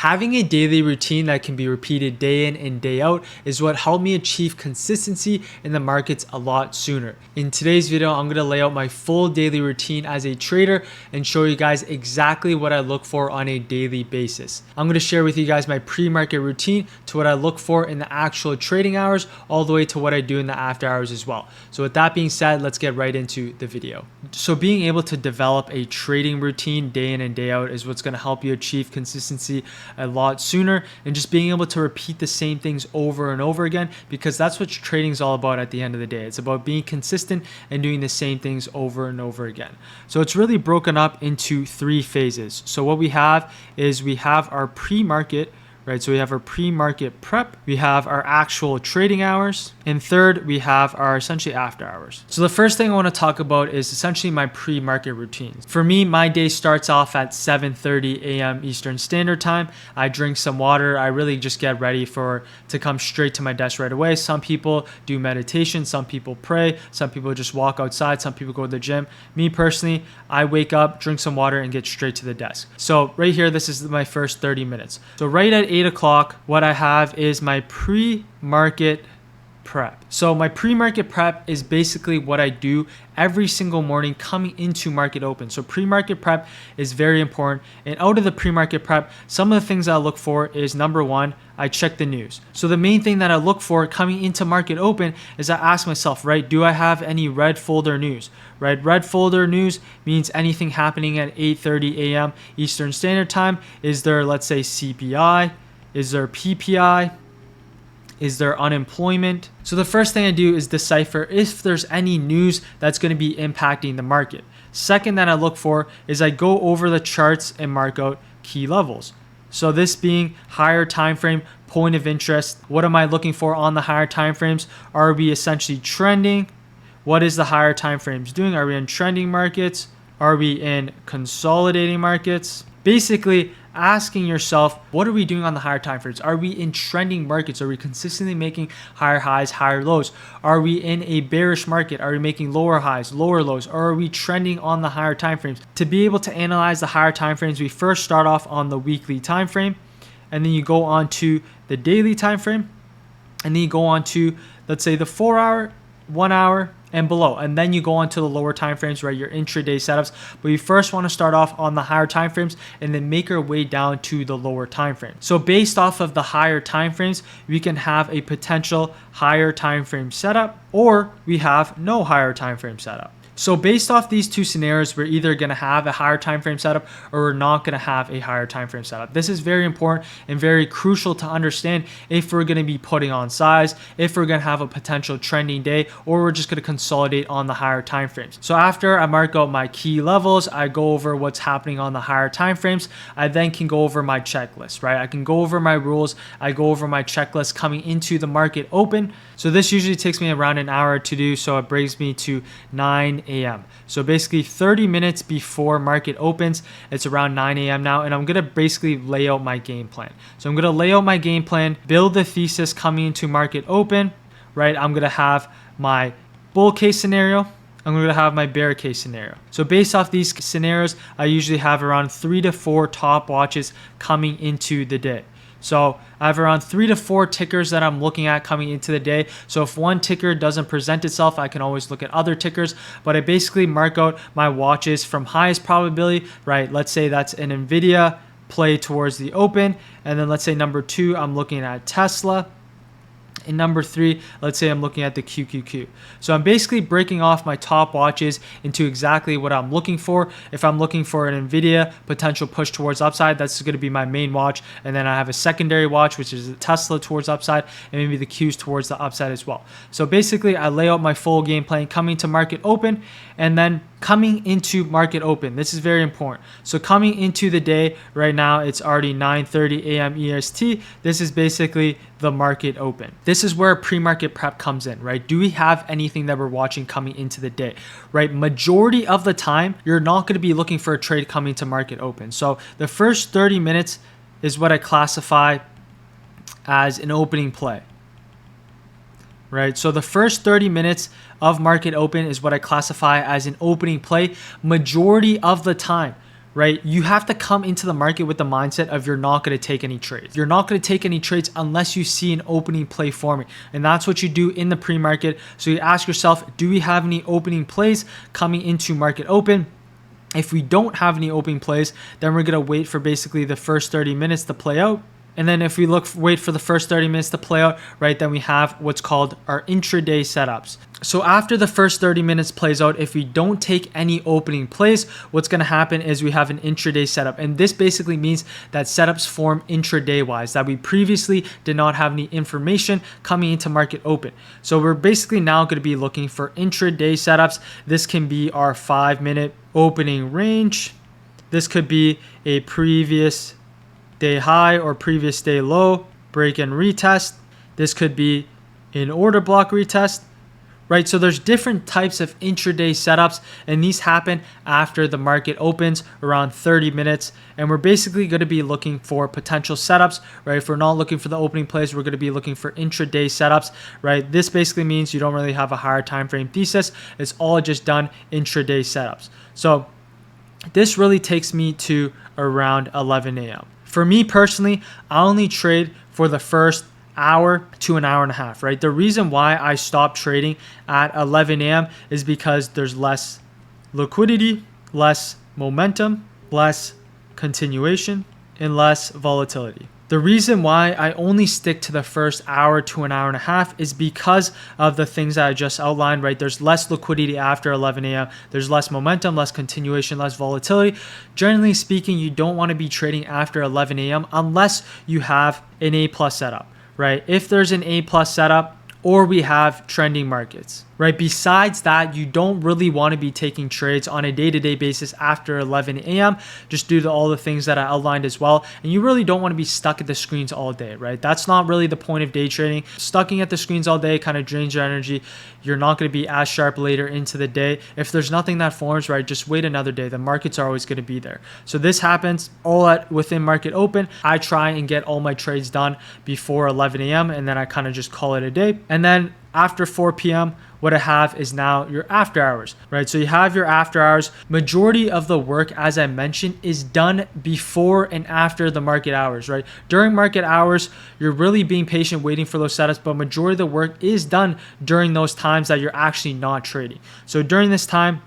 Having a daily routine that can be repeated day in and day out is what helped me achieve consistency in the markets a lot sooner. In today's video, I'm going to lay out my full daily routine as a trader and show you guys exactly what I look for on a daily basis. I'm going to share with you guys my pre-market routine to what I look for in the actual trading hours, all the way to what I do in the after hours as well. So with that being said, let's get right into the video. So being able to develop a trading routine day in and day out is what's going to help you achieve consistency a lot sooner, and just being able to repeat the same things over and over again, because that's what trading is all about at the end of the day. It's about being consistent and doing the same things over and over again. So it's really broken up into 3 phases. So what we have is we have our pre-market, right? So we have our pre-market prep, we have our actual trading hours, and third, we have our essentially after hours. So the first thing I want to talk about is essentially my pre-market routines. For me, my day starts off at 7:30 a.m. Eastern Standard Time. I drink some water. I really just get ready to come straight to my desk right away. Some people do meditation, some people pray, some people just walk outside, some people go to the gym. Me personally, I wake up, drink some water, and get straight to the desk. So right here, this is my first 30 minutes. So right at 8 o'clock, what I have is my pre-market prep. So my pre-market prep is basically what I do every single morning coming into market open. So pre-market prep is very important. And out of the pre-market prep, some of the things I look for is, number one, I check the news. So the main thing that I look for coming into market open is I ask myself, right, do I have any red folder news? Right, red folder news means anything happening at 8:30 a.m. Eastern Standard Time. Is there, let's say, CPI? Is there PPI? Is there unemployment? So the first thing I do is decipher if there's any news that's going to be impacting the market. Second that I look for is I go over the charts and mark out key levels. So this being higher time frame, point of interest. What am I looking for on the higher time frames? Are we essentially trending? What is the higher time frames doing? Are we in trending markets? Are we in consolidating markets? Basically, asking yourself, what are we doing on the higher time frames? Are we in trending markets? Are we consistently making higher highs, higher lows? Are we in a bearish market? Are we making lower highs, lower lows? Or are we trending on the higher time frames? To be able to analyze the higher time frames, we first start off on the weekly time frame, and then you go on to the daily time frame, and then you go on to, let's say, the 4-hour, 1 hour, and below, and then you go on to the lower time frames, right, your intraday setups. But you first want to start off on the higher time frames and then make our way down to the lower time frame. So based off of the higher time frames, we can have a potential higher time frame setup, or we have no higher time frame setup. So based off these 2 scenarios, we're either going to have a higher time frame setup or we're not going to have a higher time frame setup. This is very important and very crucial to understand if we're going to be putting on size, if we're going to have a potential trending day, or we're just going to consolidate on the higher time frames. So after I mark out my key levels, I go over what's happening on the higher time frames. I then can go over my checklist, right? I can go over my rules. I go over my checklist coming into the market open. So this usually takes me around an hour to do. So it brings me to 9 a.m. So basically 30 minutes before market opens. It's around 9 a.m. now, and I'm going to basically lay out my game plan. So I'm going to lay out my game plan, build the thesis coming into market open, right? I'm going to have my bull case scenario. I'm going to have my bear case scenario. So based off these scenarios, I usually have around 3 to 4 top watches coming into the day. So I have around 3 to 4 tickers that I'm looking at coming into the day. So if one ticker doesn't present itself, I can always look at other tickers. But I basically mark out my watches from highest probability, right? Let's say that's an NVIDIA play towards the open. And then let's say number 2, I'm looking at Tesla. And number 3, let's say I'm looking at the QQQ. So I'm basically breaking off my top watches into exactly what I'm looking for. If I'm looking for an NVIDIA potential push towards upside, that's going to be my main watch. And then I have a secondary watch, which is the Tesla towards upside, and maybe the Qs towards the upside as well. So basically, I lay out my full game plan coming to market open, and then coming into market open. This is very important. So coming into the day right now, it's already 9:30 a.m. EST. This is basically the market open. This is where pre-market prep comes in, right? Do we have anything that we're watching coming into the day, right? Majority of the time, you're not going to be looking for a trade coming to market open. So the first 30 minutes is what I classify as an opening play. Right, so the first 30 minutes of market open is what I classify as an opening play majority of the time, right? You have to come into the market with the mindset of you're not going to take any trades. You're not going to take any trades unless you see an opening play forming. And that's what you do in the pre-market. So you ask yourself, do we have any opening plays coming into market open? If we don't have any opening plays, then we're going to wait for basically the first 30 minutes to play out. And then if we wait for the first 30 minutes to play out, right, then we have what's called our intraday setups. So after the first 30 minutes plays out, if we don't take any opening plays, what's going to happen is we have an intraday setup. And this basically means that setups form intraday wise, that we previously did not have any information coming into market open. So we're basically now going to be looking for intraday setups. This can be our 5-minute opening range. This could be a previous day high or previous day low, break and retest. This could be an order block retest, right? So there's different types of intraday setups, and these happen after the market opens around 30 minutes. And we're basically going to be looking for potential setups, right? If we're not looking for the opening plays, we're going to be looking for intraday setups, right? This basically means you don't really have a higher time frame thesis. It's all just done intraday setups. So this really takes me to around 11 a.m. For me personally, I only trade for the first hour to an hour and a half, right? The reason why I stopped trading at 11 a.m. is because there's less liquidity, less momentum, less continuation, and less volatility. The reason why I only stick to the first hour to an hour and a half is because of the things that I just outlined, right? There's less liquidity after 11 a.m. There's less momentum, less continuation, less volatility. Generally speaking, you don't want to be trading after 11 a.m. unless you have an A+ setup, right? If there's an A+ setup, or we have trending markets, right? Besides that, you don't really want to be taking trades on a day-to-day basis after 11 a.m. just due to all the things that I outlined as well. And you really don't want to be stuck at the screens all day, right? That's not really the point of day trading. Stucking at the screens all day kind of drains your energy. You're not going to be as sharp later into the day. If there's nothing that forms, right, just wait another day. The markets are always going to be there. So this happens all within market open. I try and get all my trades done before 11 a.m. and then I kind of just call it a day. And then after 4 p.m., what I have is now your after hours, right? So you have your after hours. Majority of the work, as I mentioned, is done before and after the market hours, right? During market hours, you're really being patient, waiting for those setups, but majority of the work is done during those times that you're actually not trading. So during this time,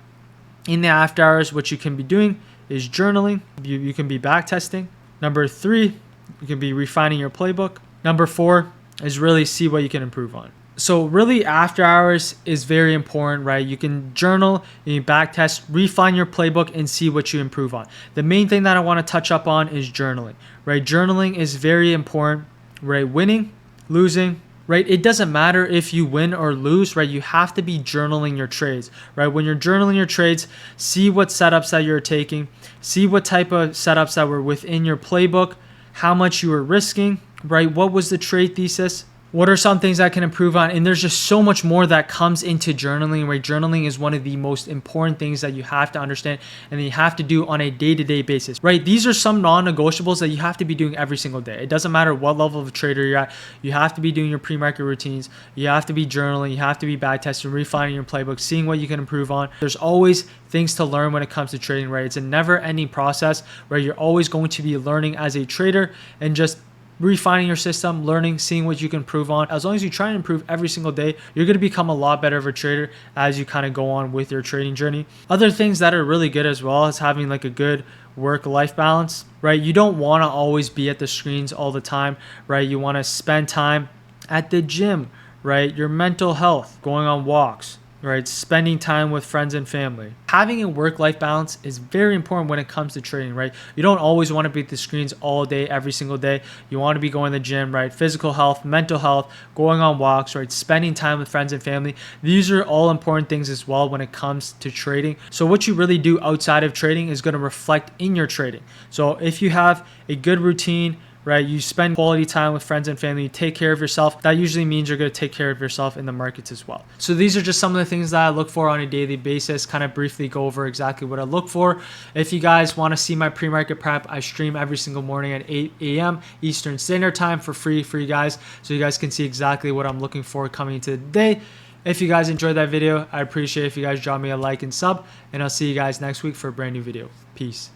in the after hours, what you can be doing is journaling. You can be back testing. Number 3, you can be refining your playbook. Number 4 is really see what you can improve on. So really after hours is very important, right? You can journal, you can back test, refine your playbook and see what you improve on. The main thing that I want to touch up on is journaling, right? Journaling is very important, right? Winning, losing, right? It doesn't matter if you win or lose, right? You have to be journaling your trades, right? When you're journaling your trades, see what setups that you're taking, see what type of setups that were within your playbook, how much you were risking, right? What was the trade thesis? What are some things I can improve on? And there's just so much more that comes into journaling, right? Journaling is one of the most important things that you have to understand and that you have to do on a day-to-day basis, right? These are some non-negotiables that you have to be doing every single day. It doesn't matter what level of trader you're at. You have to be doing your pre-market routines. You have to be journaling. You have to be backtesting, refining your playbook, seeing what you can improve on. There's always things to learn when it comes to trading, right? It's a never-ending process where you're always going to be learning as a trader and just refining your system, learning, seeing what you can improve on. As long as you try and improve every single day, you're going to become a lot better of a trader as you kind of go on with your trading journey. Other things that are really good as well is having like a good work-life balance, right? You don't want to always be at the screens all the time, right? You want to spend time at the gym, right? Your mental health, going on walks, right? Spending time with friends and family. Having a work-life balance is very important when it comes to trading, right? You don't always want to be at the screens all day, every single day. You want to be going to the gym, right? Physical health, mental health, going on walks, right? Spending time with friends and family. These are all important things as well when it comes to trading. So what you really do outside of trading is going to reflect in your trading. So if you have a good routine, right? You spend quality time with friends and family, you take care of yourself. That usually means you're going to take care of yourself in the markets as well. So these are just some of the things that I look for on a daily basis, kind of briefly go over exactly what I look for. If you guys want to see my pre-market prep, I stream every single morning at 8 a.m. Eastern Standard Time for free for you guys. So you guys can see exactly what I'm looking for coming into the day. If you guys enjoyed that video, I appreciate if you guys drop me a like and sub, and I'll see you guys next week for a brand new video. Peace.